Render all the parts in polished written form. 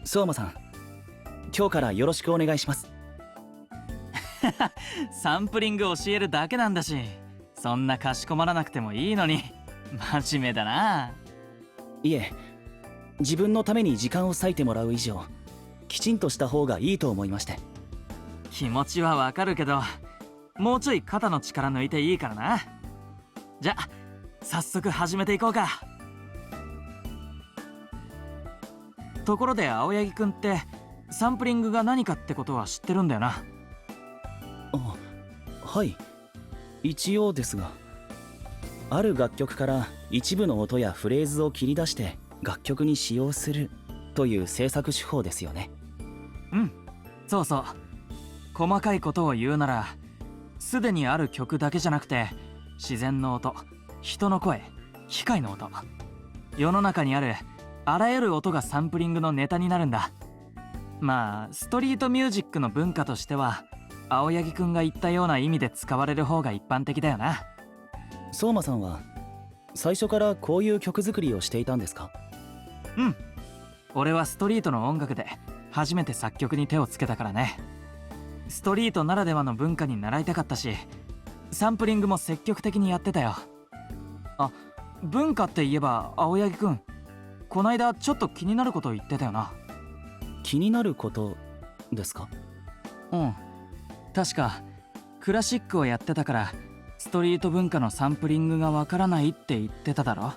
相馬さん、今日からよろしくお願いします。サンプリング教えるだけなんだし、そんなかしこまらなくてもいいのに。真面目だな。いえ、自分のために時間を割いてもらう以上、きちんとした方がいいと思いまして。気持ちはわかるけど、もうちょい肩の力抜いていいからな。じゃあ早速始めていこうか。ところで青柳くんってサンプリングが何かってことは知ってるんだよな。あ、はい、一応ですが、ある楽曲から一部の音やフレーズを切り出して楽曲に使用するという制作手法ですよね。うん、そうそう。細かいことを言うなら、すでにある曲だけじゃなくて、自然の音、人の声、機械の音、世の中にあるあらゆる音がサンプリングのネタになるんだ。まあストリートミュージックの文化としては、青柳くんが言ったような意味で使われる方が一般的だよな。相馬さんは最初からこういう曲作りをしていたんですか？うん、俺はストリートの音楽で初めて作曲に手をつけたからね。ストリートならではの文化に習いたかったし、サンプリングも積極的にやってたよ。あ、文化って言えば青柳くん、こないだちょっと気になること言ってたよな。気になることですか？うん、確かクラシックをやってたからストリート文化のサンプリングがわからないって言ってただろ。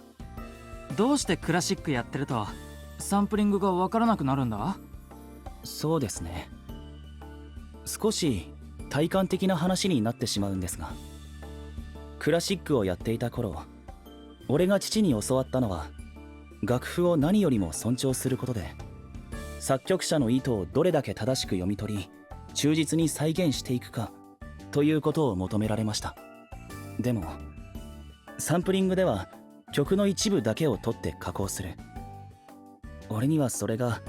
どうしてクラシックやってるとサンプリングがわからなくなるんだ？そうですね、少し体感的な話になってしまうんですが、クラシックをやっていた頃、俺が父に教わったのは、楽譜を何よりも尊重することで、作曲者の意図をどれだけ正しく読み取り忠実に再現していくかということを求められました。でもサンプリングでは曲の一部だけを取って加工する。俺にはそれが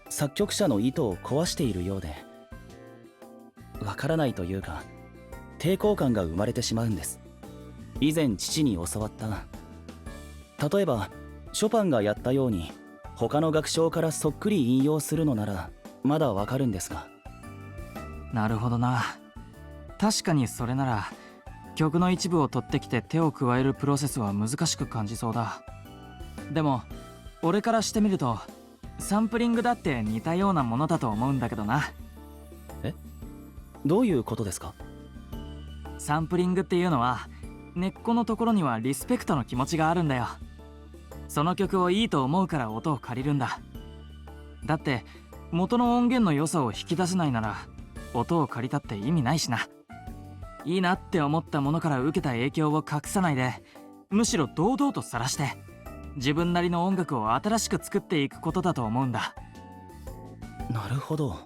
作曲者の意図を壊しているようで、わからないというか抵抗感が生まれてしまうんです。以前父に教わった、例えばショパンがやったように他の楽章からそっくり引用するのならまだわかるんですが。なるほどな。確かにそれなら曲の一部を取ってきて手を加えるプロセスは難しく感じそうだ。でも俺からしてみるとサンプリングだって似たようなものだと思うんだけどな。え、どういうことですか？サンプリングっていうのは根っこのところにはリスペクトの気持ちがあるんだよ。その曲をいいと思うから音を借りるんだ。だって元の音源の良さを引き出せないなら音を借りたって意味ないしな。いいなって思ったものから受けた影響を隠さないで、むしろ堂々と晒して自分なりの音楽を新しく作っていくことだと思うんだ。なるほど、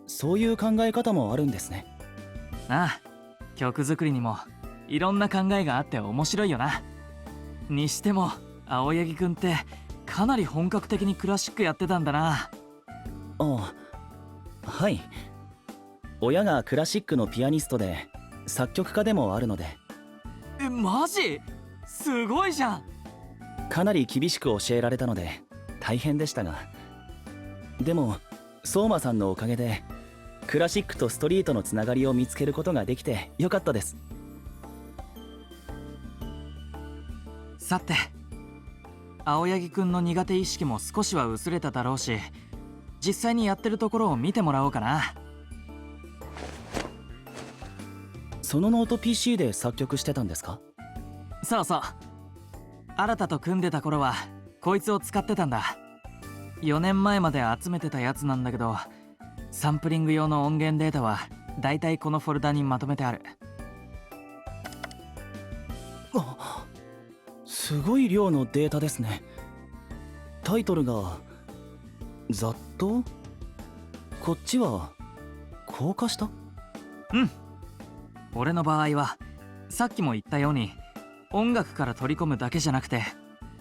そういう考え方もあるんですね。ああ、曲作りにもいろんな考えがあって面白いよな。にしても青柳くんってかなり本格的にクラシックやってたんだな。ああ、はい、親がクラシックのピアニストで作曲家でもあるので。マジ？すごいじゃん。かなり厳しく教えられたので大変でしたが、でも相馬さんのおかげでクラシックとストリートのつながりを見つけることができてよかったです。さて、青柳くんの苦手意識も少しは薄れただろうし、実際にやってるところを見てもらおうかな。そのノート PC で作曲してたんですか？そうそう、新と組んでた頃はこいつを使ってたんだ。4年前まで集めてたやつなんだけど、サンプリング用の音源データはだいたいこのフォルダにまとめてある。あ、すごい量のデータですね。タイトルがざっと、こっちは高架下？うん、俺の場合はさっきも言ったように音楽から取り込むだけじゃなくて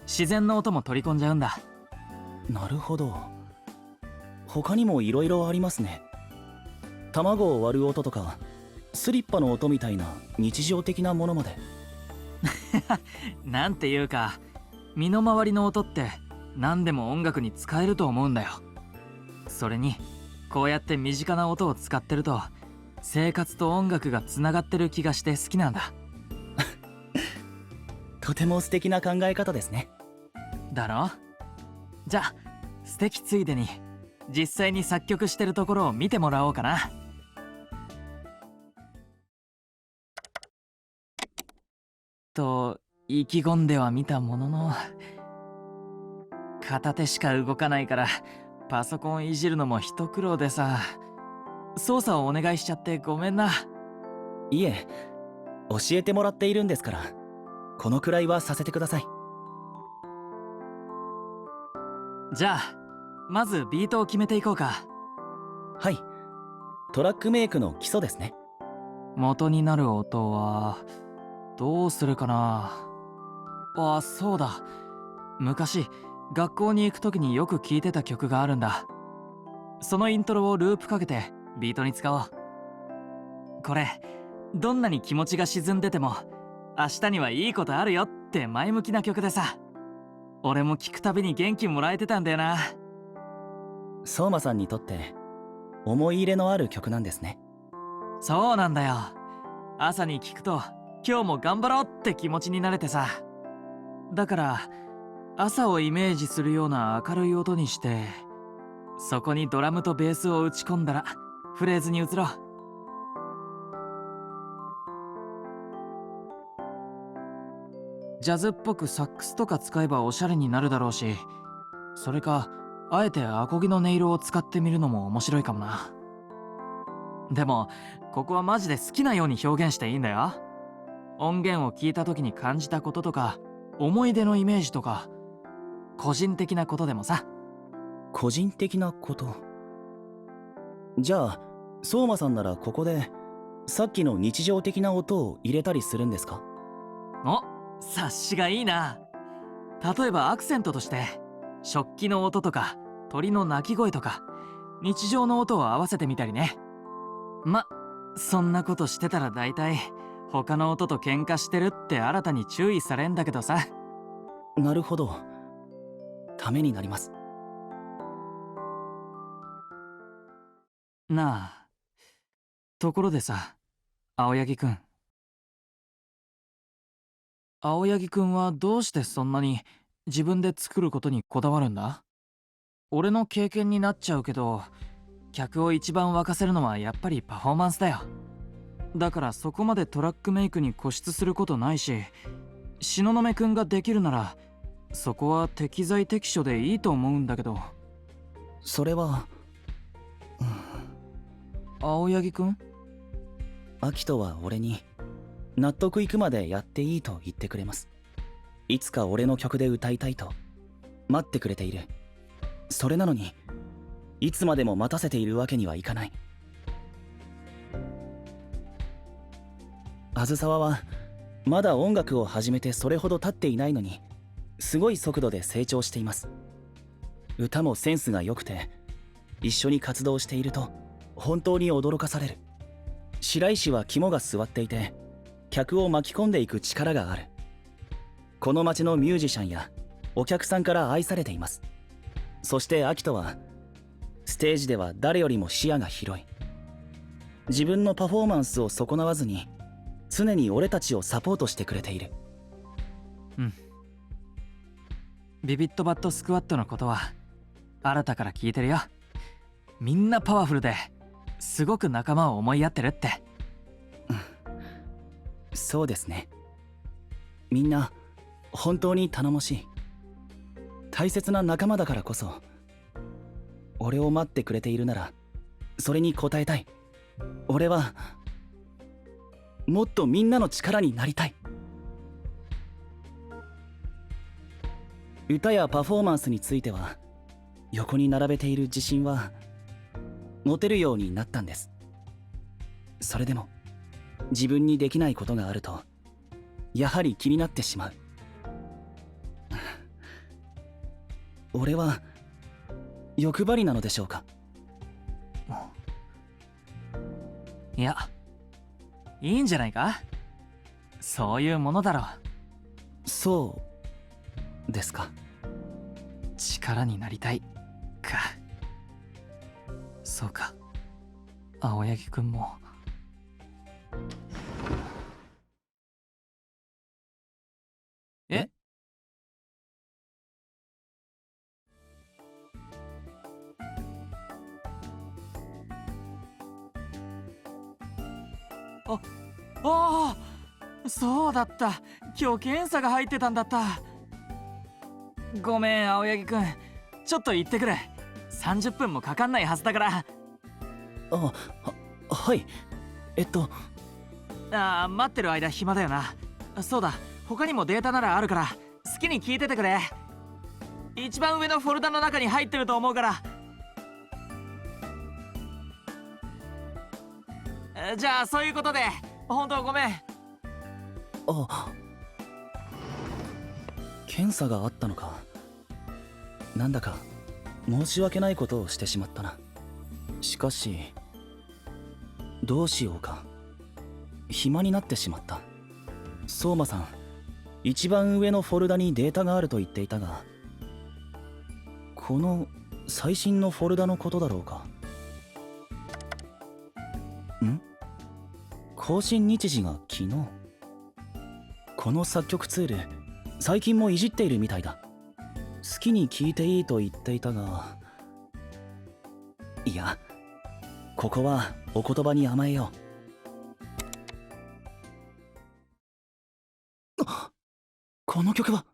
自然の音も取り込んじゃうんだ。なるほど、他にもいろいろありますね。卵を割る音とかスリッパの音みたいな日常的なものまで。なんていうか、身の回りの音って何でも音楽に使えると思うんだよ。それにこうやって身近な音を使ってると生活と音楽がつながってる気がして好きなんだ。とても素敵な考え方ですね。だろ？じゃあ素敵ついでに実際に作曲してるところを見てもらおうかな。と意気込んではみたものの、片手しか動かないからパソコンいじるのも一苦労でさ、操作をお願いしちゃってごめんな。いえ、教えてもらっているんですから、このくらいはさせてください。じゃあまずビートを決めていこうか。はい、トラックメイクの基礎ですね。元になる音はどうするかな。あ、そうだ、昔学校に行く時によく聴いてた曲があるんだ。そのイントロをループかけてビートに使おう。これどんなに気持ちが沈んでても明日にはいいことあるよって前向きな曲でさ、俺も聴くたびに元気もらえてたんだよな。相馬さんにとって思い入れのある曲なんですね。そうなんだよ。朝に聴くと今日も頑張ろうって気持ちになれてさ。だから朝をイメージするような明るい音にして、そこにドラムとベースを打ち込んだらフレーズに移ろう。ジャズっぽくサックスとか使えばおしゃれになるだろうし、それかあえてアコギの音色を使ってみるのも面白いかもな。でもここはマジで好きなように表現していいんだよ。音源を聞いた時に感じたこととか思い出のイメージとか個人的なことでもさ。個人的なこと。じゃあ相馬さんならここでさっきの日常的な音を入れたりするんですか？お、察しがいいな。例えばアクセントとして食器の音とか鳥の鳴き声とか日常の音を合わせてみたりね。そんなことしてたら大体他の音と喧嘩してるって新たに注意されんだけどさ。なるほど、ためになります。なあ、ところでさ、青柳くん。青柳くんはどうしてそんなに自分で作ることにこだわるんだ？俺の経験になっちゃうけど、客を一番沸かせるのはやっぱりパフォーマンスだよ。だからそこまでトラックメイクに固執することないし、東雲くんができるならそこは適材適所でいいと思うんだけど。それは、青柳くん？アキトは俺に納得いくまでやっていいと言ってくれます。いつか俺の曲で歌いたいと待ってくれている。それなのにいつまでも待たせているわけにはいかない。あずさわはまだ音楽を始めてそれほど経っていないのにすごい速度で成長しています。歌もセンスが良くて、一緒に活動していると本当に驚かされる。白石は肝が据わっていて客を巻き込んでいく力がある。この町のミュージシャンやお客さんから愛されています。そしてアキトはステージでは誰よりも視野が広い。自分のパフォーマンスを損なわずに常に俺たちをサポートしてくれている。ビビットバットスクワットのことは新たから聞いてるよ。みんなパワフルですごく仲間を思いやってるって。そうですね。みんな本当に頼もしい。大切な仲間だからこそ、俺を待ってくれているならそれに応えたい。俺はもっとみんなの力になりたい。歌やパフォーマンスについては横に並べている自信は持てるようになったんです。それでも自分にできないことがあるとやはり気になってしまう。俺は欲張りなのでしょうか？いや、いいんじゃないか。そういうものだろう。そうですか。力になりたいか。そうか、青柳くんも。え？あ、ああ、そうだった。今日検査が入ってたんだった。ごめん青柳くん、ちょっと行ってくる。30分もかかんないはずだから。はい。待ってる間暇だよな。そうだ、他にもデータならあるから好きに聞いててくれ。一番上のフォルダの中に入ってると思うから。じゃあそういうことで、本当ごめん。検査があったのか。なんだか申し訳ないことをしてしまったな。しかしどうしようか。暇になってしまった。相馬さん、一番上のフォルダにデータがあると言っていたが、この最新のフォルダのことだろうか。更新日時が昨日。この作曲ツール最近もいじっているみたいだ。好きに聞いていいと言っていたが、いや、ここはお言葉に甘えよう。この曲は。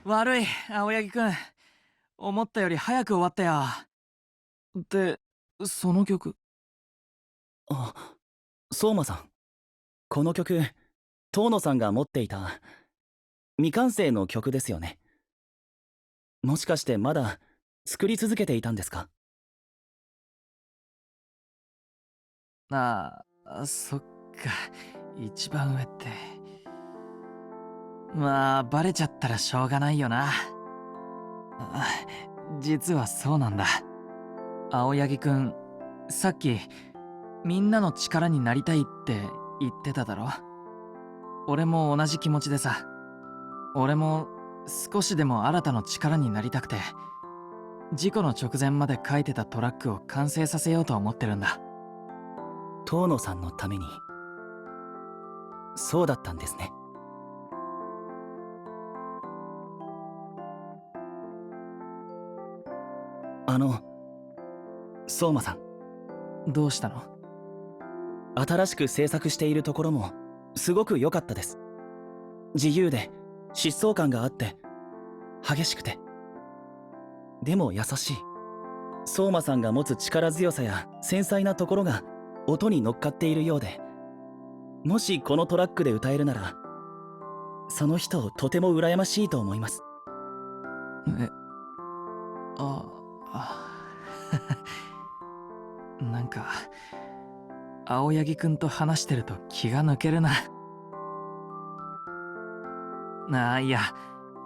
悪い青柳くん、思ったより早く終わったよ。で、その曲。相馬さん、この曲遠野さんが持っていた未完成の曲ですよね。もしかしてまだ作り続けていたんですか？そっか、一番上って。まあバレちゃったらしょうがないよな。実はそうなんだ。青柳くん、さっきみんなの力になりたいって言ってただろ。俺も同じ気持ちでさ。俺も少しでも新たの力になりたくて、事故の直前まで書いてたトラックを完成させようと思ってるんだ。遠野さんのために。そうだったんですね。相馬さん。どうしたの？新しく制作しているところもすごく良かったです。自由で疾走感があって激しくて、でも優しい。相馬さんが持つ力強さや繊細なところが音に乗っかっているようで、もしこのトラックで歌えるならその人をとても羨ましいと思います。なんか青柳くんと話してると気が抜けるな。いや、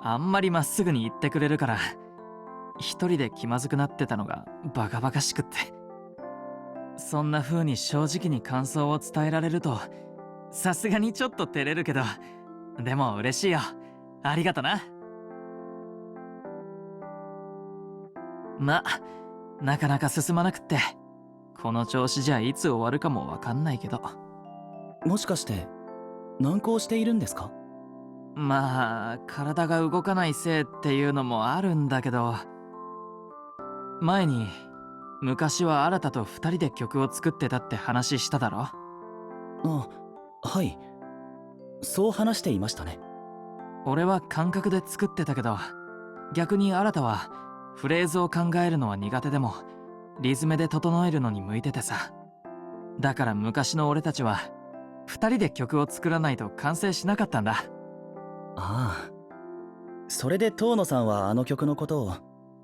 あんまりまっすぐに言ってくれるから一人で気まずくなってたのがバカバカしくって。そんな風に正直に感想を伝えられるとさすがにちょっと照れるけど、でも嬉しいよ。ありがとな。なかなか進まなくって、この調子じゃいつ終わるかもわかんないけど。もしかして難航しているんですか？まあ体が動かないせいっていうのもあるんだけど、前に昔は新と2人で曲を作ってたって話しただろ。はい、そう話していましたね。俺は感覚で作ってたけど、逆に新はフレーズを考えるのは苦手でもリズムで整えるのに向いててさ。だから昔の俺たちは2人で曲を作らないと完成しなかったんだ。ああ、それで遠野さんはあの曲のことを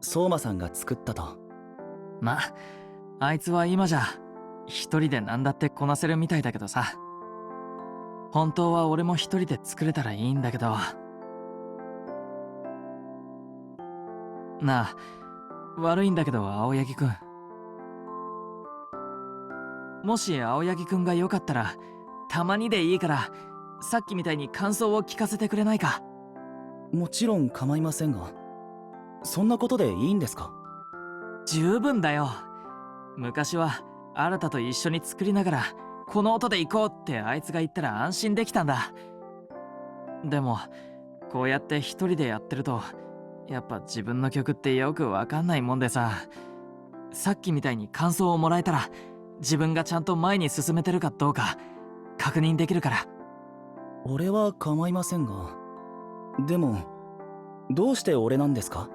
相馬さんが作ったと。あいつは今じゃ一人で何だってこなせるみたいだけどさ。本当は俺も一人で作れたらいいんだけど。悪いんだけど青柳くん、もし青柳くんがよかったらたまにでいいからさっきみたいに感想を聞かせてくれないか？もちろん構いませんが、そんなことでいいんですか？十分だよ。昔は新と一緒に作りながらこの音で行こうってあいつが言ったら安心できたんだ。でもこうやって一人でやってるとやっぱ自分の曲ってよくわかんないもんでさ、さっきみたいに感想をもらえたら自分がちゃんと前に進めてるかどうか確認できるから。俺は構いませんが、でもどうして俺なんですか？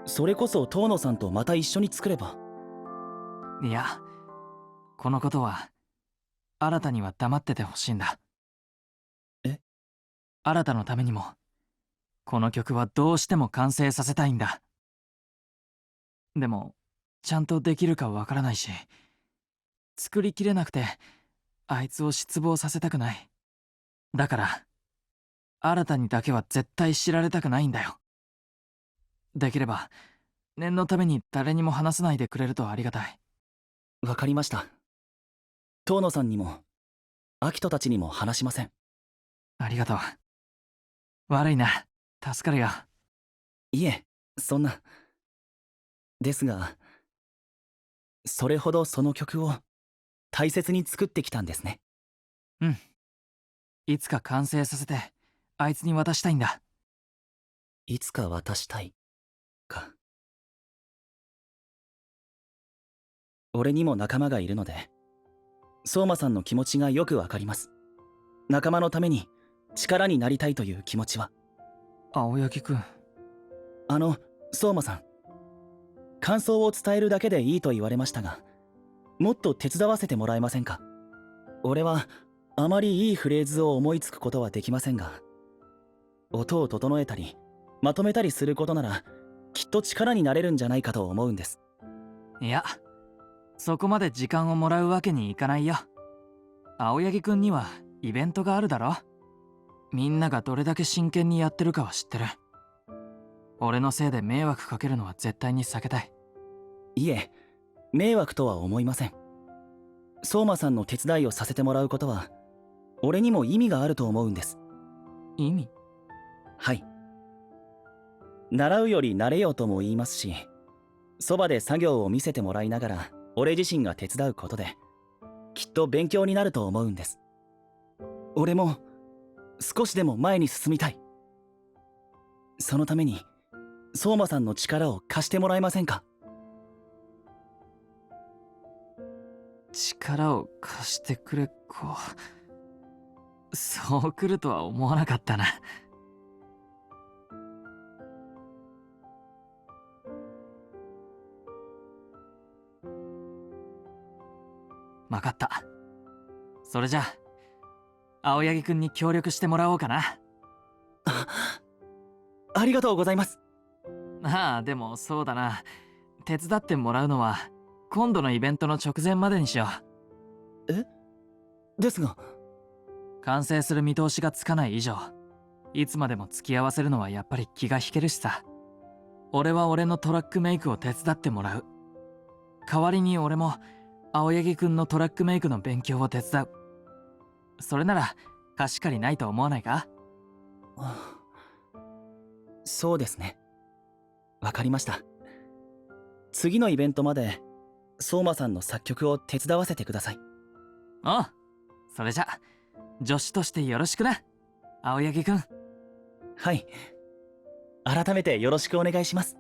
それこそ遠野さんとまた一緒に作れば。いや、このことは新には黙っててほしいんだ。え？新のためにもこの曲はどうしても完成させたいんだ。でもちゃんとできるかわからないし、作りきれなくてあいつを失望させたくない。だから新にだけは絶対知られたくないんだよ。できれば念のために誰にも話さないでくれるとありがたい。わかりました。遠野さんにもアキトたちにも話しません。ありがとう。悪いな、助かるよ。いえ、そんな。ですが、それほどその曲を大切に作ってきたんですね。うん。いつか完成させてあいつに渡したいんだ。いつか渡したいか。俺にも仲間がいるので、相馬さんの気持ちがよくわかります。仲間のために力になりたいという気持ちは。青柳くん。相馬さん、感想を伝えるだけでいいと言われましたが、もっと手伝わせてもらえませんか？俺はあまりいいフレーズを思いつくことはできませんが、音を整えたりまとめたりすることならきっと力になれるんじゃないかと思うんです。いや、そこまで時間をもらうわけにいかないよ。青柳くんにはイベントがあるだろ。みんながどれだけ真剣にやってるかは知ってる。俺のせいで迷惑かけるのは絶対に避けたい。いえ、迷惑とは思いません。相馬さんの手伝いをさせてもらうことは俺にも意味があると思うんです。意味？はい。習うより慣れよとも言いますし、そばで作業を見せてもらいながら俺自身が手伝うことできっと勉強になると思うんです。俺も少しでも前に進みたい。そのために相馬さんの力を貸してもらえませんか？力を貸してくれっこ。そう来るとは思わなかったな。わかった。それじゃあ青柳くんに協力してもらおうかな。ありがとうございます。ああ、でもそうだな。手伝ってもらうのは今度のイベントの直前までにしよえ？ですが完成する見通しがつかない以上、いつまでも付き合わせるのはやっぱり気が引けるしさ。俺は俺のトラックメイクを手伝ってもらう。代わりに俺も青柳くんのトラックメイクの勉強を手伝う。それなら貸し借りないと思わないか？そうですね。わかりました。次のイベントまで相馬さんの作曲を手伝わせてください。おう、それじゃ助手としてよろしくな青柳くん。はい。改めてよろしくお願いします。